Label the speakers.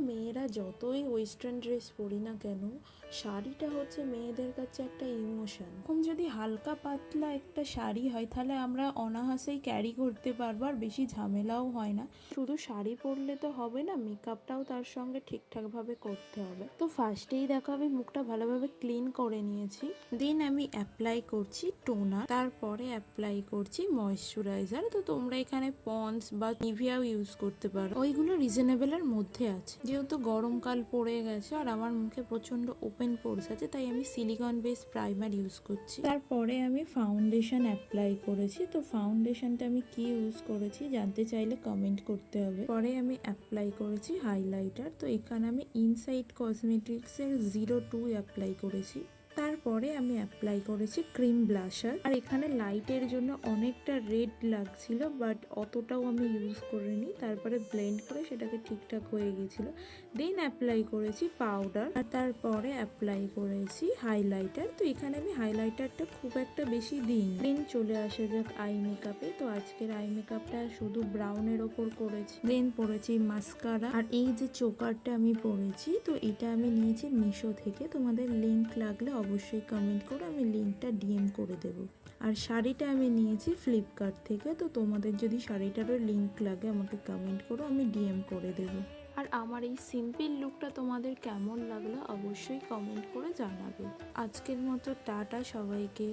Speaker 1: মেয়েরা যতই western dress পরি না কেন, শাড়িটা হচ্ছে মেয়েদের কাছে একটা ইমোশন। এখন যদি হালকা পাতলা একটা শাড়ি হয় তাহলে আমরা অনায়াসেই ক্যারি করতে পারবো, আর বেশি ঝামেলাও হয় না। শুধু শাড়ি পরলে তো হবে না, মেকআপটাও তার সঙ্গে ঠিকঠাক ভাবে করতে হবে। তো ফার্স্টেই দেখো আমি মুখটা ভালোভাবে ক্লিন করে নিয়েছি, দেন আমি অ্যাপ্লাই করছি টোনার, তারপরে অ্যাপ্লাই করছি ময়েশ্চারাইজার। তো তোমরা এখানে পন্ডস বা নিভিয়াও ইউজ করতে পারো, ওইগুলো রিজনেবলের মধ্যে আছে। যেহেতু গরমকাল পড়ে গেছে আর আমার মুখে প্রচন্ড ওপেন পোরস আছে, তাই আমি সিলিকন বেস প্রাইমার ইউজ করছি। তারপরে আমি ফাউন্ডেশন অ্যাপ্লাই করেছি। তো ফাউন্ডেশনটা আমি কি ইউজ করেছি জানতে চাইলে কমেন্ট করতে হবে। পরে আমি অ্যাপ্লাই করেছি হাইলাইটার। তো এখানে আমি ইনসাইড কসমেটিক্সের 02 অ্যাপ্লাই করেছি। তারপরে আমি অ্যাপ্লাই করেছি ক্রিম ব্লাশার, আর এখানে লাইটের জন্য অনেকটা রেড লাগছিল, বাট অতটাও আমি ইউজ করিনি। তারপরে ব্লেন্ড করে সেটাকে ঠিকঠাক হয়ে গেছিল। দেন অ্যাপ্লাই করেছি পাউডার, আর তারপরে অ্যাপ্লাই করেছি হাইলাইটার। তো এখানে আমি হাইলাইটারটা খুব একটা বেশি দিইনি। দেন চলে আসা যাক আই মেকআপে। তো আজকের আই মেকআপটা শুধু ব্রাউনের ওপর করেছি। দেন পরেছি মাস্কারা, আর এই যে চোকারটা আমি পরেছি, তো এটা আমি নিয়েছি মিশো থেকে। তোমাদের লিঙ্ক লাগলে অবশ্যই কমেন্ট করো, আমি লিঙ্কটা ডিএম করে দেবো। আর শাড়িটা আমি নিয়েছি ফ্লিপকার্ট থেকে। তো তোমাদের যদি শাড়িটারও লিঙ্ক লাগে আমাকে কমেন্ট করো, আমি ডিএম করে দেবো। আর আমার এই সিম্পল লুকটা তোমাদের কেমন লাগলো অবশ্যই কমেন্ট করে জানাবে। আজকের মতো টাটা সবাইকে।